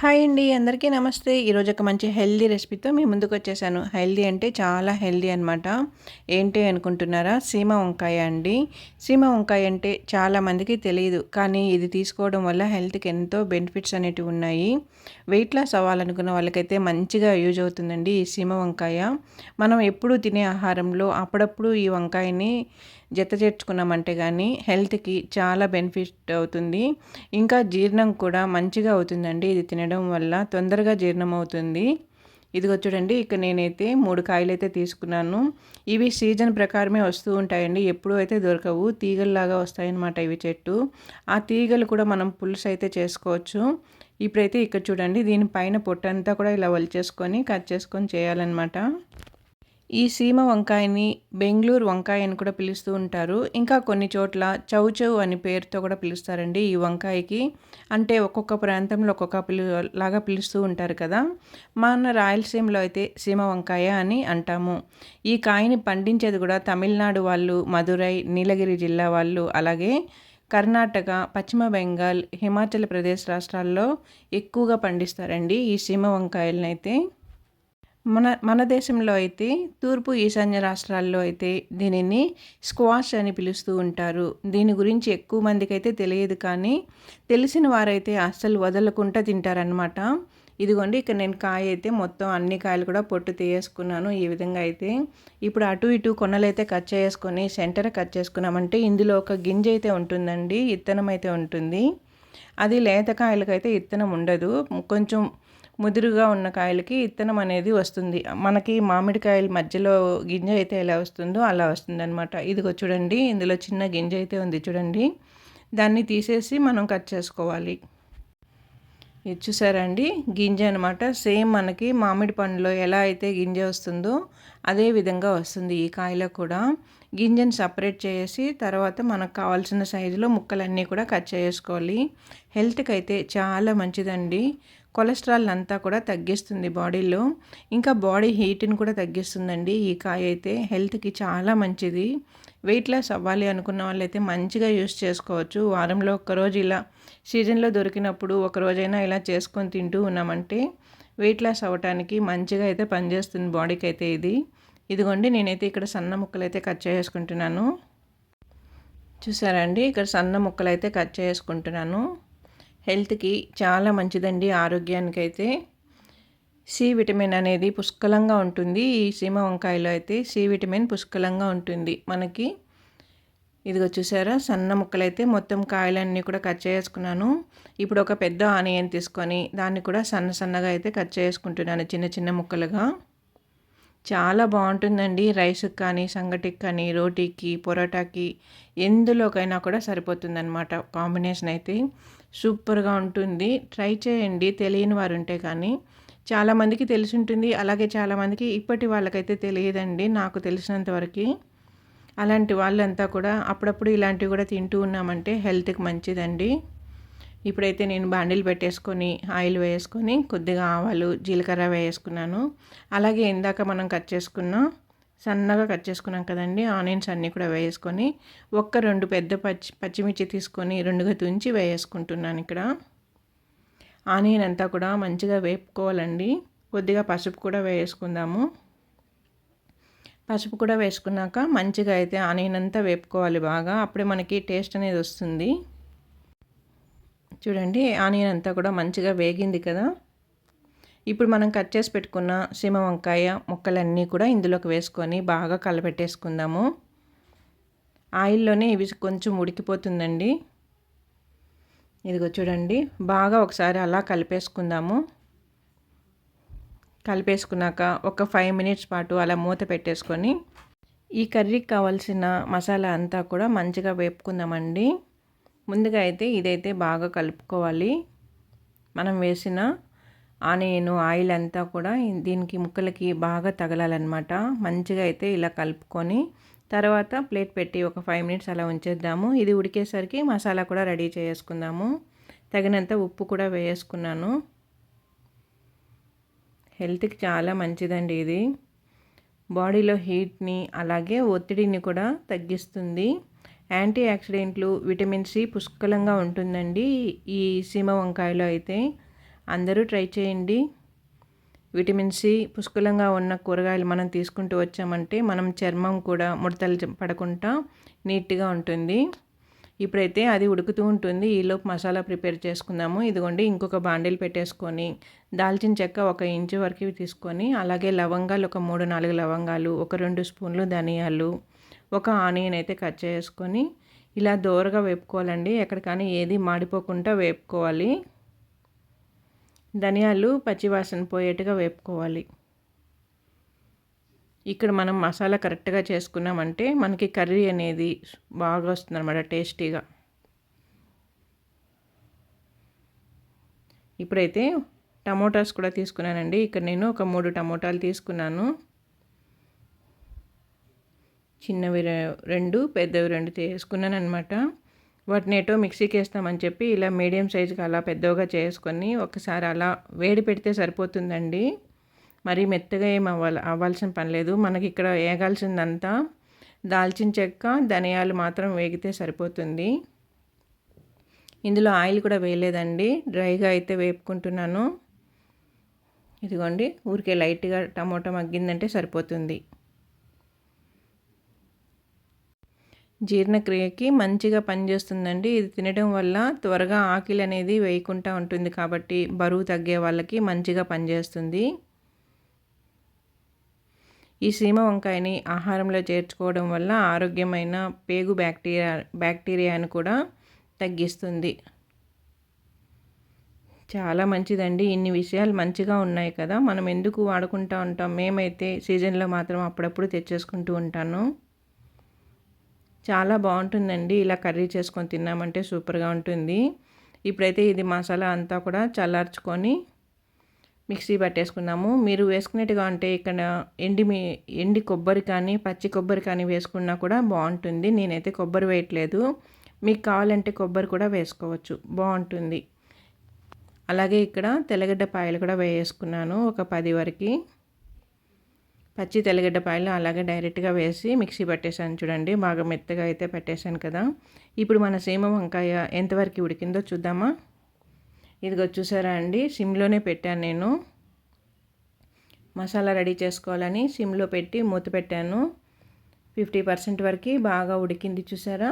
Hi అండి. అందరికీ నమస్తే. ఈరోజు ఒక మంచి హెల్తీ రెసిపీతో మీ ముందుకొచ్చేసాను. హెల్తీ అంటే చాలా హెల్తీ అనమాట. ఏంటి అనుకుంటున్నారా? సీమ వంకాయ అండి. సీమ వంకాయ అంటే చాలామందికి తెలీదు. కానీ ఇది తీసుకోవడం వల్ల హెల్త్‌కి ఎంతో బెనిఫిట్స్ అనేటివి ఉన్నాయి. వెయిట్ లాస్ అవ్వాలనుకున్న వాళ్ళకైతే మంచిగా యూజ్ అవుతుందండి ఈ సీమ వంకాయ. మనం ఎప్పుడూ తినే ఆహారంలో అప్పుడప్పుడు ఈ వంకాయని చేర్చుకున్నామంటే గానీ హెల్త్‌కి చాలా బెనిఫిట్ అవుతుంది. ఇంకా జీర్ణం కూడా మంచిగా అవుతుందండి ఇది తినడం వల్ల. తొందరగా జీర్ణం అవుతుంది. ఇదిగో చూడండి, ఇక్కడ నేనైతే 3 కాయలైతే తీసుకున్నాను. ఇవి సీజన్ ప్రకారమే వస్తూ ఉంటాయండి. ఎప్పుడూ అయితే దొరకవు. తీగల్లాగా వస్తాయన్నమాట ఇవి చెట్టు. ఆ తీగలు కూడా మనం పులుసు అయితే చేసుకోవచ్చు. ఇప్పుడైతే ఇక్కడ చూడండి, దీని పైన పొట్టంతా కూడా ఇలా ఒలిచేసుకొని కట్ చేసుకొని చేయాలన్నమాట. ఈ సీమ వంకాయని బెంగుళూరు వంకాయ అని కూడా పిలుస్తూ ఉంటారు. ఇంకా కొన్ని చోట్ల చౌచౌ అని పేరుతో కూడా పిలుస్తారండి ఈ వంకాయకి. అంటే ఒక్కొక్క ప్రాంతంలో ఒక్కొక్క లాగా పిలుస్తూ ఉంటారు కదా. మన రాయలసీమలో అయితే సీమ వంకాయ అని అంటాము. ఈ కాయని పండించేది కూడా తమిళనాడు వాళ్ళు, మదురై, నీలగిరి జిల్లా వాళ్ళు, అలాగే కర్ణాటక, పశ్చిమ బెంగాల్, హిమాచల్ ప్రదేశ్ రాష్ట్రాల్లో ఎక్కువగా పండిస్తారండి ఈ సీమ వంకాయలనైతే. మన దేశంలో అయితే తూర్పు ఈశాన్య రాష్ట్రాల్లో అయితే దీనిని స్క్వాష్ అని పిలుస్తూ ఉంటారు. దీని గురించి ఎక్కువ మందికైతే తెలియదు, కానీ తెలిసిన వారైతే అస్సలు వదలకుండా తింటారనమాట. ఇదిగోండి, ఇక్కడ నేను కాయ అయితే మొత్తం అన్ని కాయలు కూడా పొట్టు తీయేసుకున్నాను. ఈ విధంగా అయితే ఇప్పుడు అటు ఇటు కొనలైతే కట్ చేసుకొని సెంటర్ కట్ చేసుకున్నామంటే ఇందులో ఒక గింజ అయితే ఉంటుందండి, ఇత్తనం అయితే ఉంటుంది. అది లేత కాయలకైతే ఇత్తనం ఉండదు. కొంచెం ముదురుగా ఉన్న కాయలకి ఇత్తనం అనేది వస్తుంది. మనకి మామిడికాయల మధ్యలో గింజ అయితే ఎలా వస్తుందో అలా వస్తుందన్నమాట. ఇదిగో చూడండి, ఇందులో చిన్న గింజ అయితే ఉంది చూడండి. దాన్ని తీసేసి మనం కట్ చేసుకోవాలి. ఇది చూసారా అండి, గింజ అనమాట. సేమ్ మనకి మామిడి పండులో ఎలా అయితే గింజ వస్తుందో అదే విధంగా వస్తుంది ఈ కాయలో కూడా. గింజను సపరేట్ చేసి తర్వాత మనకు కావాల్సిన సైజులో ముక్కలన్నీ కూడా కట్ చేసుకోవాలి. హెల్త్కి అయితే చాలా మంచిదండి. కొలెస్ట్రాల్ అంతా కూడా తగ్గిస్తుంది బాడీలో. ఇంకా బాడీ హీట్ని కూడా తగ్గిస్తుందండి ఈ కాయ అయితే. హెల్త్కి చాలా మంచిది. వెయిట్ లాస్ అవ్వాలి అనుకున్న వాళ్ళైతే మంచిగా యూస్ చేసుకోవచ్చు. వారంలో ఒక్కరోజు ఇలా సీజన్లో దొరికినప్పుడు ఒకరోజైనా ఇలా చేసుకొని తింటూ ఉన్నామంటే వెయిట్ లాస్ అవ్వటానికి మంచిగా అయితే పనిచేస్తుంది బాడీకి అయితే ఇది. ఇదిగోండి, నేనైతే ఇక్కడ సన్న ముక్కలు అయితే కట్ చేసుకుంటున్నాను. చూసారా అండి, ఇక్కడ సన్న ముక్కలు అయితే కట్ చేసుకుంటున్నాను. హెల్త్కి చాలా మంచిదండి, ఆరోగ్యానికైతే. సి విటమిన్ అనేది పుష్కలంగా ఉంటుంది ఈ సీమ వంకాయలో అయితే. సి విటమిన్ పుష్కలంగా ఉంటుంది మనకి. ఇదిగో చూసారా, సన్న ముక్కలైతే మొత్తం కాయలన్నీ కూడా కట్ చేసుకున్నాను. ఇప్పుడు ఒక పెద్ద ఆనియన్ తీసుకొని దాన్ని కూడా సన్నగా అయితే కట్ చేసుకుంటున్నాను చిన్న చిన్న ముక్కలుగా. చాలా బాగుంటుందండి రైస్కి కానీ, సంగటికి కానీ, రోటీకి, పొరోటాకి, ఎందులోకైనా కూడా సరిపోతుందన్నమాట. కాంబినేషన్ అయితే సూపర్గా ఉంటుంది. ట్రై చేయండి తెలియని వారు ఉంటే. కానీ చాలామందికి తెలిసి ఉంటుంది, అలాగే చాలామందికి ఇప్పటి వాళ్ళకైతే తెలియదండి నాకు తెలిసినంత వరకు. అలాంటి వాళ్ళంతా కూడా అప్పుడప్పుడు ఇలాంటివి కూడా తింటూ ఉన్నామంటే హెల్త్కి మంచిదండి. ఇప్పుడైతే నేను బాండిల్ పెట్టేసుకొని ఆయిల్ వేసుకొని కొద్దిగా ఆవాలు, జీలకర్ర వేసుకున్నాను. అలాగే ఇందాక మనం సన్నగా కట్ చేసుకున్నాం కదండి ఆనియన్స్ అన్నీ కూడా వేసుకొని 2 పెద్ద పచ్చిమిర్చి తీసుకొని 2గా తుంచి వేసుకుంటున్నాను ఇక్కడ. ఆనియన్ అంతా కూడా మంచిగా వేపుకోవాలండి. కొద్దిగా పసుపు కూడా వేసుకుందాము. పసుపు కూడా వేసుకున్నాక మంచిగా అయితే ఆనియన్ అంతా వేపుకోవాలి బాగా. అప్పుడే మనకి టేస్ట్ అనేది వస్తుంది. చూడండి, ఆనియన్ అంతా కూడా మంచిగా వేగింది కదా. ఇప్పుడు మనం కట్ చేసి పెట్టుకున్న సీమ వంకాయ ముక్కలన్నీ కూడా ఇందులోకి వేసుకొని బాగా కలపెట్టేసుకుందాము. ఆయిల్లోనే ఇవి కొంచెం ఉడికిపోతుందండి. ఇదిగో చూడండి, బాగా ఒకసారి అలా కలిపేసుకుందాము. కలిపేసుకున్నాక ఒక 5 మినిట్స్ పాటు అలా మూత పెట్టేసుకొని ఈ కర్రీకి కావాల్సిన మసాలా అంతా కూడా మంచిగా వేపుకుందామండి. ముందుగా అయితే ఇదైతే బాగా కలుపుకోవాలి. మనం వేసిన ఆనియన్ ఆయిల్ అంతా కూడా దీనికి ముక్కలకి బాగా తగలాలన్నమాట. మంచిగా అయితే ఇలా కలుపుకొని తర్వాత ప్లేట్ పెట్టి ఒక 5 మినిట్స్ అలా ఉంచేద్దాము. ఇది ఉడికేసరికి మసాలా కూడా రెడీ చేసుకుందాము. తగినంత ఉప్పు కూడా వేసుకున్నాను. హెల్త్కి చాలా మంచిదండి ఇది. బాడీలో హీట్ని అలాగే ఒత్తిడిని కూడా తగ్గిస్తుంది. యాంటీ ఆక్సిడెంట్లు, విటమిన్ సి పుష్కలంగా ఉంటుందండి ఈ సీమ వంకాయలో అయితే. అందరూ ట్రై చేయండి. విటమిన్ సి పుష్కలంగా ఉన్న కూరగాయలు మనం తీసుకుంటూ వచ్చామంటే మనం చర్మం కూడా ముడతలు పడకుండా నీట్గా ఉంటుంది. ఇప్పుడైతే అది ఉడుకుతూ ఉంటుంది. ఈలోపు మసాలా ప్రిపేర్ చేసుకుందాము. ఇదిగోండి ఇంకొక బాండిల్ పెట్టేసుకొని దాల్చిన చెక్క 1 ఇంచు వరకు తీసుకొని, అలాగే లవంగాలు ఒక 3-4 లవంగాలు, ఒక 2 స్పూన్లు ధనియాలు, ఒక ఆనియన్ అయితే కట్ చేసుకొని ఇలా దోరగా వేపుకోవాలండి. ఎక్కడ కానీ ఏది మాడిపోకుండా వేపుకోవాలి. ధనియాలు పచ్చివాసన పోయేట్టుగా వేపుకోవాలి. ఇక్కడ మనం మసాలా కరెక్ట్గా చేసుకున్నామంటే మనకి కర్రీ అనేది బాగా వస్తుందన్నమాట టేస్టీగా. ఇప్పుడైతే టమోటాస్ కూడా తీసుకున్నానండి. ఇక్కడ నేను ఒక 3 టమోటాలు తీసుకున్నాను. చిన్నవి 2, పెద్దవి 2 తీసుకున్నాను అనమాట. వాటిని ఏటో మిక్సీకి వేస్తామని చెప్పి ఇలా మీడియం సైజుకి అలా పెద్దగా చేసుకొని ఒకసారి అలా వేడి పెడితే సరిపోతుందండి. మరి మెత్తగా ఏం అవ్వాల్సిన పని లేదు. మనకి ఇక్కడ వేగాల్సిందంతా దాల్చిన చెక్క, ధనియాలు మాత్రం వేగితే సరిపోతుంది. ఇందులో ఆయిల్ కూడా వేయలేదండి, డ్రైగా అయితే వేపుకుంటున్నాను. ఇదిగోండి ఊరికే లైట్గా టమోటా మగ్గిందంటే సరిపోతుంది. జీర్ణక్రియకి మంచిగా పనిచేస్తుందండి. ఇది తినడం వల్ల త్వరగా ఆకలి అనేది వేయకుండా ఉంటుంది కాబట్టి బరువు తగ్గే వాళ్ళకి మంచిగా పనిచేస్తుంది. ఈ సీమ వంకాయని ఆహారంలో చేర్చుకోవడం వల్ల ఆరోగ్యమైన పేగు బ్యాక్టీరియాను కూడా తగ్గిస్తుంది. చాలా మంచిదండి. ఇన్ని విషయాలు మంచిగా ఉన్నాయి కదా, మనం ఎందుకు వాడుకుంటూ ఉంటాం. మేమైతే సీజన్లో మాత్రం అప్పుడప్పుడు తెచ్చేసుకుంటూ ఉంటాను. చాలా బాగుంటుందండి. ఇలా కర్రీ చేసుకొని తిన్నామంటే సూపర్గా ఉంటుంది. ఇప్పుడైతే ఇది మసాలా అంతా కూడా చల్లార్చుకొని మిక్సీ పట్టేసుకున్నాము. మీరు వేసుకునేట్టుగా అంటే ఇక్కడ ఎండి కొబ్బరి కానీ పచ్చి కొబ్బరి కానీ వేసుకున్నా కూడా బాగుంటుంది. నేనైతే కొబ్బరి వేయట్లేదు. మీకు కావాలంటే కొబ్బరి కూడా వేసుకోవచ్చు, బాగుంటుంది. అలాగే ఇక్కడ తెల్లగడ్డ పాయలు కూడా వేసుకున్నాను, ఒక 10 వరకు. పచ్చి తెల్లగడ్డ పాయలు అలాగే డైరెక్ట్గా వేసి మిక్సీ పట్టేసాను. చూడండి బాగా మెత్తగా అయితే పెట్టేశాను కదా. ఇప్పుడు మన సీమ వంకాయ ఎంతవరకు ఉడికిందో చూద్దామా. ఇదిగో చూసారా అండి, సిమ్లోనే పెట్టాను నేను. మసాలా రెడీ చేసుకోవాలని సిమ్లో పెట్టి మూత పెట్టాను. 50% వరకు బాగా ఉడికింది చూసారా.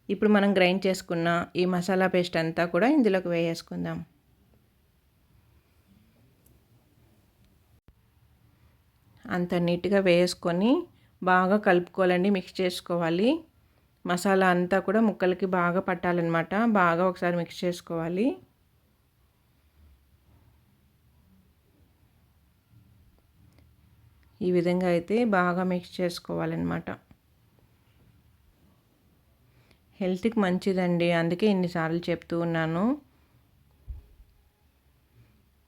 ఇప్పుడు మనం గ్రైండ్ చేసుకున్న ఈ మసాలా పేస్ట్ అంతా కూడా ఇందులోకి వేసేసుకుందాం. అంత నీట్గా వేసుకొని బాగా కలుపుకోవాలండి, మిక్స్ చేసుకోవాలి. మసాలా అంతా కూడా ముక్కలకి బాగా పట్టాలన్నమాట. బాగా ఒకసారి మిక్స్ చేసుకోవాలి. ఈ విధంగా అయితే బాగా మిక్స్ చేసుకోవాలన్నమాట. హెల్త్కి మంచిదండి, అందుకే ఇన్నిసార్లు చెప్తూ ఉన్నాను.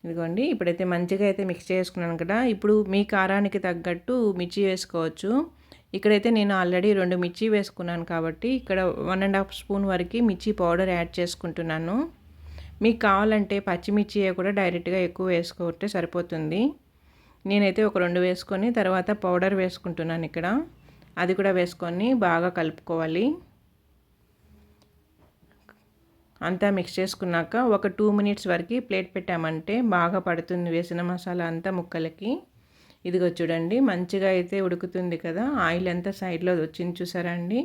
ఇదిగోండి ఇప్పుడైతే మంచిగా అయితే మిక్స్ చేసుకున్నాను కదా. ఇప్పుడు మీ కారానికి తగ్గట్టు మిర్చి వేసుకోవచ్చు. ఇక్కడైతే నేను ఆల్రెడీ 2 మిర్చి వేసుకున్నాను కాబట్టి ఇక్కడ 1.5 స్పూన్ వరకు మిర్చి పౌడర్ యాడ్ చేసుకుంటున్నాను. మీకు కావాలంటే పచ్చిమిర్చి కూడా డైరెక్ట్గా ఎక్కువ వేసుకుంటే సరిపోతుంది. నేనైతే ఒక 2 వేసుకొని తర్వాత పౌడర్ వేసుకుంటున్నాను ఇక్కడ. అది కూడా వేసుకొని బాగా కలుపుకోవాలి. అంతా మిక్స్ చేసుకున్నాక ఒక 2 మినిట్స్ వరకు ప్లేట్ పెట్టామంటే బాగా పడుతుంది వేసిన మసాలా అంతా ముక్కలకి. ఇదిగో చూడండి మంచిగా అయితే ఉడుకుతుంది కదా. ఆయిల్ అంతా సైడ్లో వచ్చింది చూసారా అండి.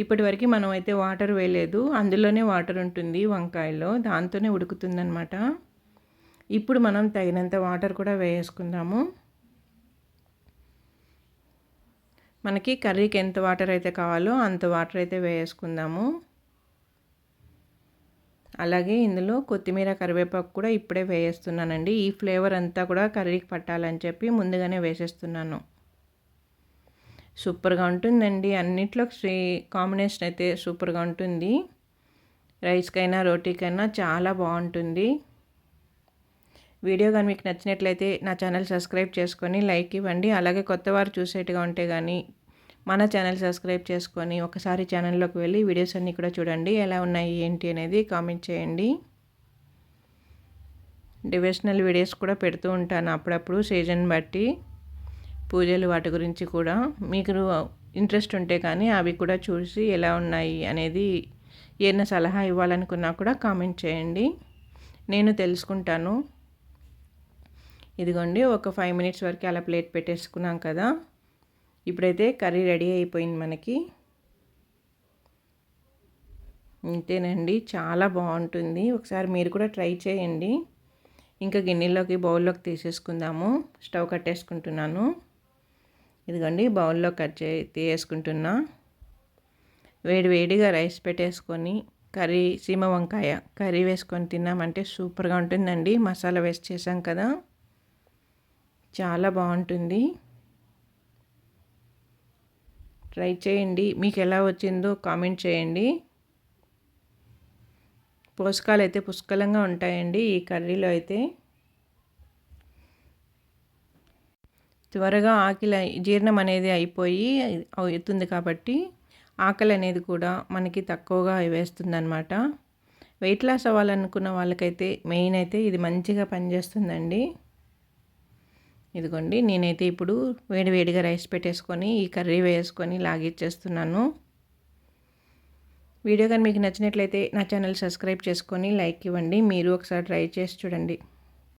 ఇప్పటి వరకు మనం అయితే వాటర్ వేయలేదు, అందులోనే వాటర్ ఉంటుంది వంకాయలో, దాంతోనే ఉడుకుతుందన్నమాట. ఇప్పుడు మనం తగినంత వాటర్ కూడా వేసుకుందాము. మనకి కర్రీకి ఎంత వాటర్ అయితే కావాలో అంత వాటర్ అయితే వేసుకుందాము. అలాగే ఇందులో కొత్తిమీర, కరివేపాకు కూడా ఇప్పుడే వేసేస్తున్నానండి. ఈ ఫ్లేవర్ అంతా కూడా కర్రీకి పట్టాలని చెప్పి ముందుగానే వేసేస్తున్నాను. సూపర్గా ఉంటుందండి. అన్నిట్లో కాంబినేషన్ అయితే సూపర్గా ఉంటుంది. రైస్కైనా రోటీకైనా చాలా బాగుంటుంది. వీడియో కానీ మీకు నచ్చినట్లయితే నా ఛానల్ సబ్స్క్రైబ్ చేసుకొని లైక్ ఇవ్వండి. అలాగే కొత్త వారు చూసేట్టుగా ఉంటే కానీ మన ఛానల్ సబ్స్క్రైబ్ చేసుకొని ఒకసారి ఛానల్లోకి వెళ్ళి వీడియోస్ అన్నీ కూడా చూడండి. ఎలా ఉన్నాయి ఏంటి అనేది కామెంట్ చేయండి. డివోషనల్ వీడియోస్ కూడా పెడుతూ ఉంటాను అప్పుడప్పుడు సీజన్ బట్టి, పూజలు వాటి గురించి కూడా. మీకు ఇంట్రెస్ట్ ఉంటే కానీ అవి కూడా చూసి ఎలా ఉన్నాయి అనేది ఏదైనా సలహా ఇవ్వాలనుకున్నా కూడా కామెంట్ చేయండి. నేను తెలుసుకుంటాను. ఇదిగోండి ఒక 5 మినిట్స్ వరకు అలా ప్లేట్ పెట్టేసుకున్నాం కదా. ఇప్పుడైతే కర్రీ రెడీ అయిపోయింది మనకి. ఇంతేనండి, చాలా బాగుంటుంది. ఒకసారి మీరు కూడా ట్రై చేయండి. ఇంకా గిన్నెలోకి బౌల్లోకి తీసేసుకుందాము. స్టవ్ కట్టేసుకుంటున్నాను. ఇదిగోండి బౌల్లో తీసేసుకుంటున్నా. వేడిగా రైస్ పెట్టేసుకొని సీమ వంకాయ కర్రీ వేసుకొని తిన్నామంటే సూపర్గా ఉంటుందండి. మసాలా వేసి చేసాం కదా, చాలా బాగుంటుంది. ట్రై చేయండి. మీకు ఎలా వచ్చిందో కామెంట్ చేయండి. పోషకాలు అయితే పుష్కలంగా ఉంటాయండి ఈ కర్రీలో అయితే. త్వరగా ఆకలి జీర్ణం అనేది అయిపోయి అవుతుంది కాబట్టి ఆకలి అనేది కూడా మనకి తక్కువగా వేస్తుందన్నమాట. వెయిట్ లాస్ అవ్వాలనుకున్న వాళ్ళకైతే మెయిన్ అయితే ఇది మంచిగా పనిచేస్తుందండి. ఇదిగోండి నేనైతే ఇప్పుడు వేడిగా రైస్ పెట్టేసుకొని ఈ కర్రీ వేసుకొని లాగిచ్చేస్తున్నాను. వీడియో కానీ మీకు నచ్చినట్లయితే నా ఛానల్ సబ్స్క్రైబ్ చేసుకొని లైక్ ఇవ్వండి. మీరు ఒకసారి ట్రై చేసి చూడండి.